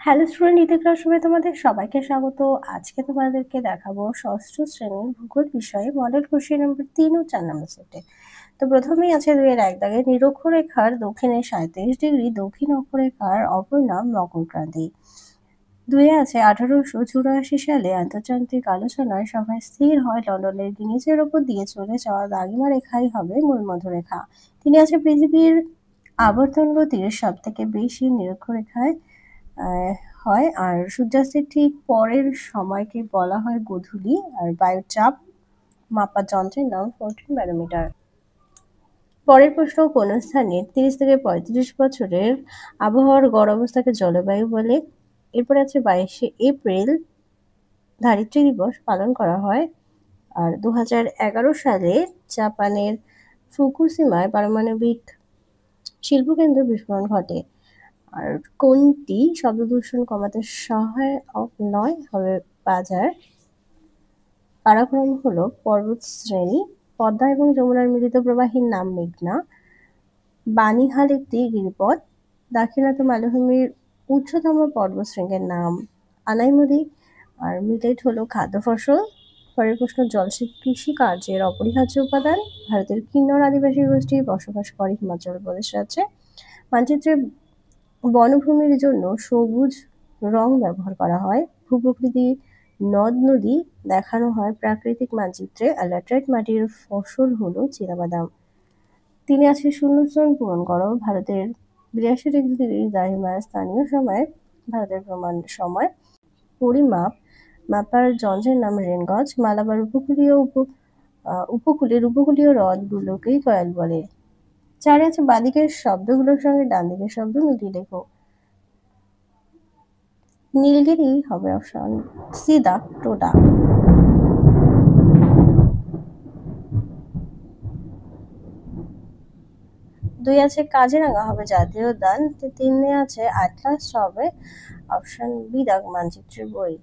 Hello student, ইতি ক্লাসরুমে তোমাদের সবাইকে স্বাগত। আজকে তোমাদেরকে দেখাবো ষষ্ঠ শ্রেণীর ভূগোল বিষয়ে মডেল কোশ্চেন নম্বর 3 ও 4 নম্বর সেটে। তো প্রথমেই আছে 2-এর 1 দাগে নিরক্ষরেখার দক্ষিণে 37 ডিগ্রি, দক্ষিণ অক্ষরেখার অপর নাম মকরক্রান্তি। 2-এ আছে 1884 সালে আন্তর্জাতিক আলোচনায় সভায় স্থির হয় লন্ডনের গ্রিনিচের ওপর দিয়ে চলে যাওয়া দ্রাঘিমা রেখাই হবে মূলমধ্যরেখা। 3-এ আছে পৃথিবীর আবর্তন গতির সব থেকে বেশি নিরক্ষরেখায় হয়, আর সূর্যাস্তের ঠিক পরের সময়কে বলা হয় গোধূলি। আর বায়ুর চাপ মাপার যন্ত্রের নাম 14 ব্যারোমিটার। পরের প্রশ্ন, কোন স্থানে 30 থেকে 35 বছরের আবহাওয়ার গড় অবস্থাকে জলবায়ু বলে? এরপরে আছে 22শে এপ্রিল ধারিত্রী দিবস পালন করা হয়। আর 2011 সালে জাপানের ফুকুশিমায় পারমাণবিক শিল্পকেন্দ্র বিস্ফোরণ ঘটে। আর কোনটি শব্দদূষণ কমাতে সহায়ক নয়? হবে বাজার। কারাকোরাম হলো পর্বত শ্রেণী। পদ্মা এবং যমুনার মিলিত প্রবাহীর নাম মেঘনা। বানিহাল একটি গিরিপথ। দাক্ষিণাত্য মালভূমির উচ্চতম পর্বতশৃঙ্গের নাম আনাইমুদি। আর মিলেট হলো খাদ্য ফসল। পরের প্রশ্ন, জলসেচ কৃষি কার্যের অপরিহার্য উপাদান। ভারতের কিন্নর আদিবাসী গোষ্ঠী বসবাস করে হিমাচল প্রদেশ রাজ্যে। মানচিত্রে বনভূমির জন্য সবুজ রং ব্যবহার করা হয়। ভূপ্রকৃতি নদ-নদী দেখানো হয় প্রাকৃতিক মানচিত্রে। আর ল্যাটেরাইট মাটির ফসল হলো চীনাবাদাম। 3-এ আছে শূন্যস্থান পূরণ করো। ভারতের 82 ডিগ্রি দ্রাঘিমায় স্থানীয় সময় ভারতের প্রমাণ সময়। পরিমাপ মাপার যন্ত্রের নাম রেনগজ। মালাবার উপকূলীয় হ্রদগুলোকেই কয়াল বলে। 4-এ আছে বাঁদিকের শব্দগুলোর সঙ্গে ডান দিকের শব্দ মিলিয়ে লেখো। নীলগিরি হবে অপশন সি, দা টোটা। 2 আছে কাজিরাঙা হবে জাতীয় উদ্যান। 3-এ আছে আটলাস হবে অপশন বি, দা মানচিত্রের বই।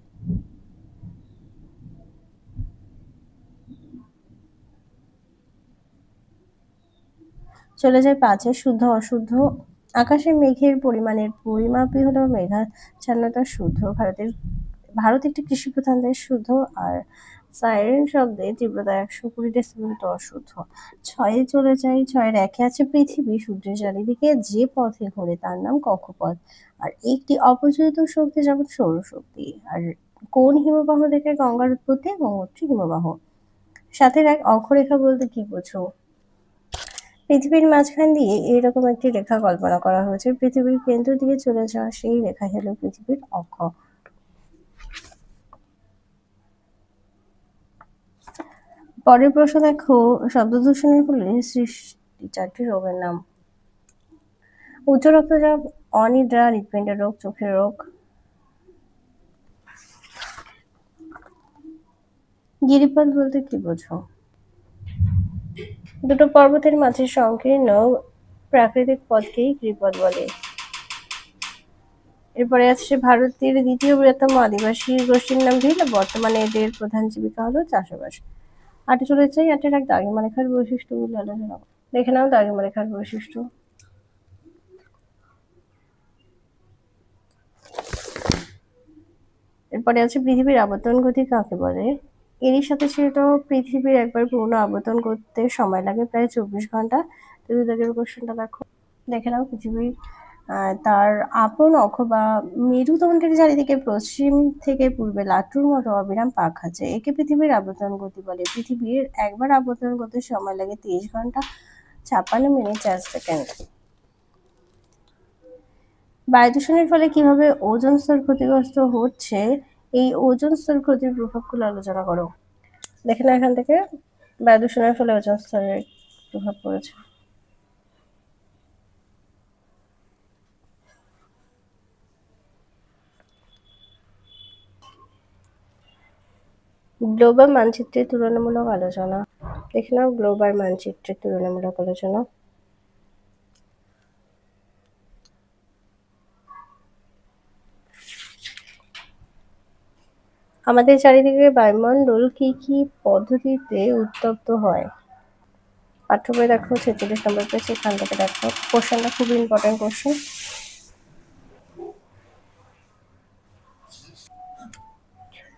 চলে যায় 5-এ শুদ্ধ অশুদ্ধ। আকাশে মেঘের পরিমাণের পরিমাপই হলো মেঘাচ্ছন্নতার শুদ্ধ। ভারত একটি কৃষি প্রধান দেশ শুদ্ধ। আর সাইরেন শব্দে তীব্রতা 120 ডেসিবেল তো অশুদ্ধ। 6-এ চলে যাই 6-এর 1-এ আছে পৃথিবী সূর্যের চারিদিকে যে পথে ঘোরে তার নাম কক্ষপথ। আর একটি অপচয়িত শক্তি যেমন সৌরশক্তি। আর কোন হিমবাহ থেকে গঙ্গার উৎপত্তি? গঙ্গোত্রী হিমবাহ। 7-এর 1 অক্ষরেখা বলতে কি বোঝো? পৃথিবীর মাঝখান দিয়ে এরকম একটি রেখা কল্পনা করা হয়েছে। পৃথিবীর কেন্দ্র দিয়ে চলে যাওয়া সেই রেখা হলো পৃথিবীর অক্ষ। পরের প্রশ্ন দেখো, শব্দদূষণের ফলে সৃষ্টি 4টি রোগের নাম। উচ্চ রক্তচাপ, অনিদ্রা, হৃৎপিণ্ডের রোগ, চোখের রোগ। গিরিপথ বলতে কি বোঝো? দুটো পর্বতের মাঝে সংকীর্ণ প্রাকৃতিক পথকেই গিরিপথ বলে। এরপরে আছে ভারতের দ্বিতীয় বৃহত্তম আদিবাসী গোষ্ঠীর নাম ভিল। বর্তমানে এদের প্রধান জীবিকা হলো চাষাবাস। 8-এ চলে যাই 8-এর 1 দ্রাঘিমা রেখার বৈশিষ্ট্যগুলো আলোচনা করো। দেখে নাও দ্রাঘিমা রেখার বৈশিষ্ট্য। এরপরে আছে পৃথিবীর আবর্তন গতি কাকে বলে? এরই সাথে ছিল পৃথিবীর একবার পূর্ণ আবর্তন করতে সময় লাগে প্রায় 24 ঘন্টা। তো 2 দাগের কোশ্চেনটা দেখে নাও। পৃথিবীর তার আপন অক্ষ বা মেরুদণ্ডের চারিদিকে পশ্চিম থেকে পূর্বে লাট্টুর মতো অবিরাম পাক আছে। একে পৃথিবীর আবর্তন গতি বলে। পৃথিবীর একবার আবর্তন করতে সময় লাগে 23 ঘন্টা 56 মিনিট 4 সেকেন্ড। বায়ু দূষণের ফলে কিভাবে ওজোন স্তর ক্ষতিগ্রস্ত হচ্ছে, এই ওজোন স্তর ক্ষতির প্রভাবগুলো আলোচনা করো। দেখে নাও এখান থেকে বায়ু দূষণের ফলে ওজোন স্তরের প্রভাব পড়েছে। গ্লোবাল মানচিত্রের তুলনামূলক আলোচনা। দেখে নাও গ্লোবাল মানচিত্রের তুলনামূলক আলোচনা। আমাদের চারিদিকে বায়ুমণ্ডল কি কি পদ্ধতিতে উত্তপ্ত হয়? পাঠ্য বই দেখো 46 নম্বর পেজ, এখান থেকে দেখো। কোশ্চেনটা খুব ইম্পর্টেন্ট কোশ্চেন।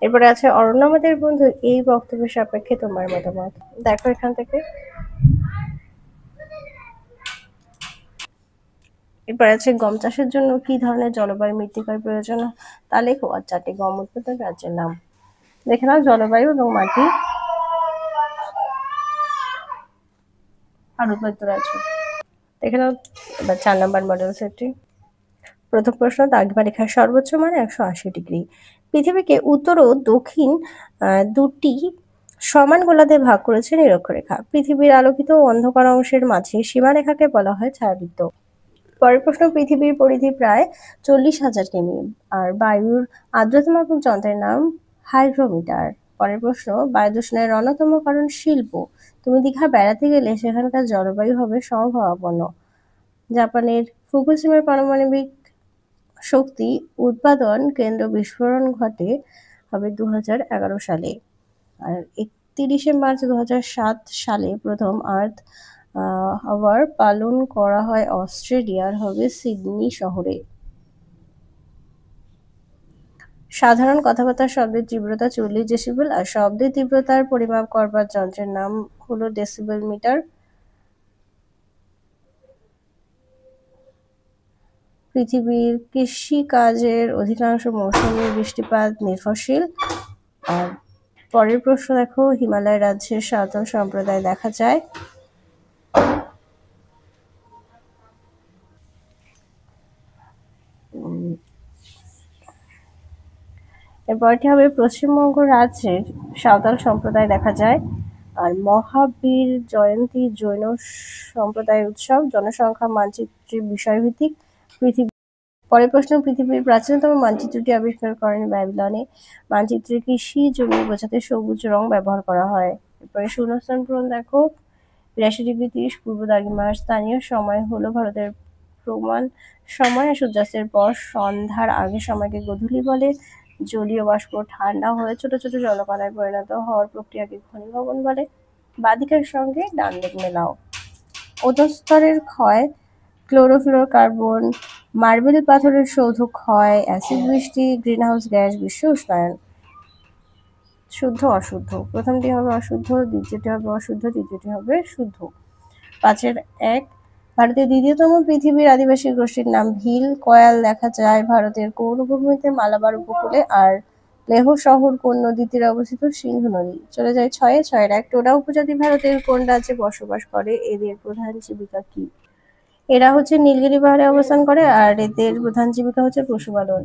এরপরে আছে অরণ্য আমাদের বন্ধু, এই বক্তব্যের সাপেক্ষে তোমার মতামত। দেখো এখান থেকে। এরপর আছে গম চাষের জন্য কি ধরনের জলবায়ু মৃত্তিকার প্রয়োজন, তা লেখো আর 4টি গম উৎপাদন রাজ্যের নাম। দেখে নাও জলবায়ু এবং মাটি আর উৎপাদিত রাজ্য। দেখে নাও এবার 4 নম্বর মডেল সেটটি। প্রথম প্রশ্ন, দ্রাঘিমারেখার সর্বোচ্চ মান 180 ডিগ্রি। পৃথিবীকে উত্তর ও দক্ষিণ দুটি সমান গোলার্ধে ভাগ করেছে নিরক্ষরেখা। পৃথিবীর আলোকিত ও অন্ধকার অংশের মাঝে সীমারেখাকে বলা হয় ছায়াবৃত্ত। পরের প্রশ্ন, পৃথিবীর পরিধি প্রায় 40,000 কিমি আর বায়ুর আর্দ্রতা মাপক যন্ত্রের নাম হাইগ্রোমিটার। পরের প্রশ্ন, বায়ু দূষণের অন্যতম কারণ শিল্প। তুমি দীঘা বেড়াতে গেলে সেখানকার জলবায়ু হবে সমভাবাপন্ন। জাপানের ফুকুশিমার পারমাণবিক শক্তি উৎপাদন কেন্দ্র বিস্ফোরণ ঘটে হবে 2011 সালে। আর 31শে মার্চ 2007 সালে প্রথম আর্থ আওয়ার পালন করা হয় অস্ট্রেলিয়ার হবে সিডনি শহরে। সাধারণ কথাবার্তার শব্দের তীব্রতা 40 ডেসিবেল আর শব্দের তীব্রতার পরিমাপ করবার যন্ত্রের নাম হলো ডেসিবেল মিটার। পৃথিবীর কৃষিকাজের অধিকাংশ মৌসুমী বৃষ্টিপাত নির্ভরশীল। আর পরের প্রশ্ন দেখো, হিমালয় রাজ্যের সাঁওতাল সম্প্রদায় দেখা যায়। এরপরটি হবে পশ্চিমবঙ্গ রাজ্যের সাঁওতাল সম্প্রদায় দেখা যায়। আর মহাবীর জয়ন্তী জৈন সম্প্রদায়ের উৎসব। জনসংখ্যা মানচিত্রের বিষয়ভিত্তিক। পৃথিবী। পরের প্রশ্ন, পৃথিবীর প্রাচীনতম মানচিত্রটি আবিষ্কার করেন ব্যাবিলনে। মানচিত্রে কৃষি জমি বোঝাতে সবুজ রং ব্যবহার করা হয়। এরপরে শূন্যস্থান পূরণ দেখো। 82°30 পূর্ব দ্রাঘিমার স্থানীয় সময় হলো ভারতের প্রমাণ সময়। সূর্যাস্তের পর সন্ধ্যার আগের সময়কে গোধূলি বলে। জলীয় বাষ্প ঠান্ডা হয়ে ছোট ছোট জলকণায় পরিণত হওয়ার প্রক্রিয়াকে ঘনীভবন বলে। বাদিকের সঙ্গে ডান দিক মেলাও। ওজোন স্তরের ক্ষয়, ক্লোরোফ্লোরোকার্বন, মার্বেল পাথরের সৌধ ক্ষয়, অ্যাসিড বৃষ্টি, গ্রিনহাউস গ্যাস, বিশ্ব উষ্ণায়ন। শুদ্ধ অশুদ্ধ, প্রথমটি হবে অশুদ্ধ, দ্বিতীয়টি হবে অশুদ্ধ, তৃতীয়টি হবে শুদ্ধ। 5-1। ভারতের দ্বিতীয়তম পৃথিবীর আদিবাসী গোষ্ঠীর নাম ভিল। কয়াল দেখা যায় ভারতের কোন উপভূমিতে, মালাবার উপকূলে। আর লেহ শহর কোন নদীর তীরে অবস্থিত, সিন্ধু নদী। চলে যায় 6-1। টোডা উপজাতি ভারতের কোন রাজ্যে বসবাস করে, এদের প্রধান জীবিকা কি? এরা হচ্ছে নীলগিরি পাহাড়ে অবস্থান করে আর এদের প্রধান জীবিকা হচ্ছে পশুপালন।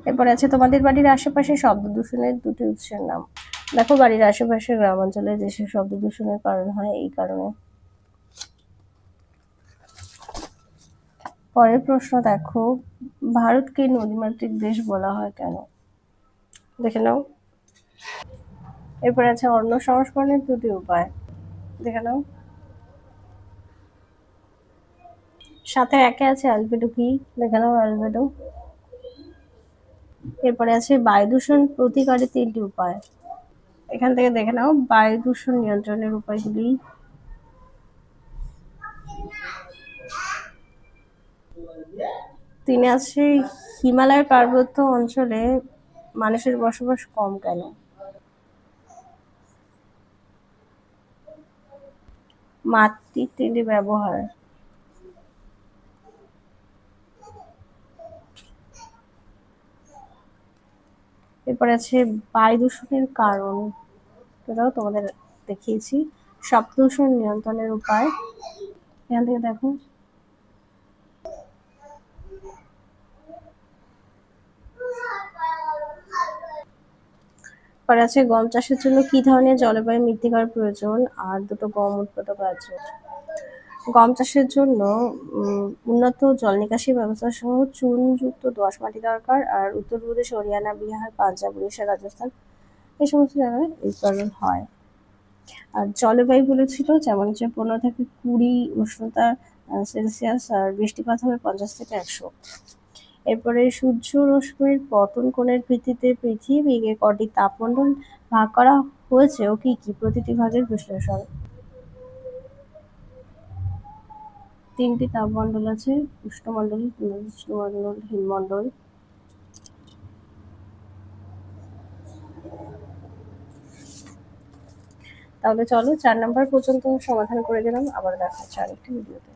এরপরে আছে তোমাদের বাড়ির আশেপাশে শব্দ দূষণের দুটি উৎসের নাম। দেখো বাড়ির আশেপাশে গ্রাম অঞ্চলে যেসব শব্দ দূষণের কারণ হয় এই কারণে। পরের প্রশ্ন দেখো, ভারতকে নদীমাতৃক দেশ বলা হয় কেন? দেখে নাও। এরপরে আছে অন্য সংস্করণের দুটি উপায়। দেখে নাও। 7-1 আছে অ্যালবেডো কি? দেখে নাও অ্যালবেডো। এরপরে আছে বায়ু দূষণ প্রতিকারের 3টি উপায়। এখান থেকে দেখে নাও বায়ু দূষণ নিয়ন্ত্রণের উপায়গুলি। তিনি আছে হিমালয়ের পার্বত্য অঞ্চলে মানুষের বসবাস কম কেন? মাটির তেলে ব্যবহার। এরপরে আছে বায়ু দূষণের কারণ, এটাও তোমাদের দেখিয়েছি। শব্দ দূষণ নিয়ন্ত্রণের উপায়, এখান থেকে দেখো। পরে আছে গম চাষের জন্য কি ধরনের জলবায়ু মৃত্তিকার প্রয়োজন আর দুটো গম উৎপাদক রাজ্য। গম চাষের জন্য উন্নত জল নিকাশি ব্যবস্থা সহ চুনযুক্ত দোআঁশ মাটি দরকার। আর উত্তরপ্রদেশ, হরিয়ানা, বিহার, পাঞ্জাব, উড়িষ্যা, রাজস্থান এই সমস্ত জায়গায় উৎপাদন হয়। আর জলবায়ু বলেছিল যেমন হচ্ছে 15-20 উষ্ণতা সেলসিয়াস আর বৃষ্টিপাত হবে 50-100। এরপরে সূর্য রশ্মির পতন কোণের ভিত্তিতে পৃথিবীকে কটি তাপমণ্ডল ভাগ করা হয়েছে ও কি কি? প্রতিটি ভাগের বিশ্লেষণ। 3টি তাপমণ্ডল আছে, উষ্ণমণ্ডল, হিমমণ্ডল। তাহলে চলো 4 নাম্বার পর্যন্ত সমাধান করে দিলাম। আবার দেখা হচ্ছে আরেকটি ভিডিওতে।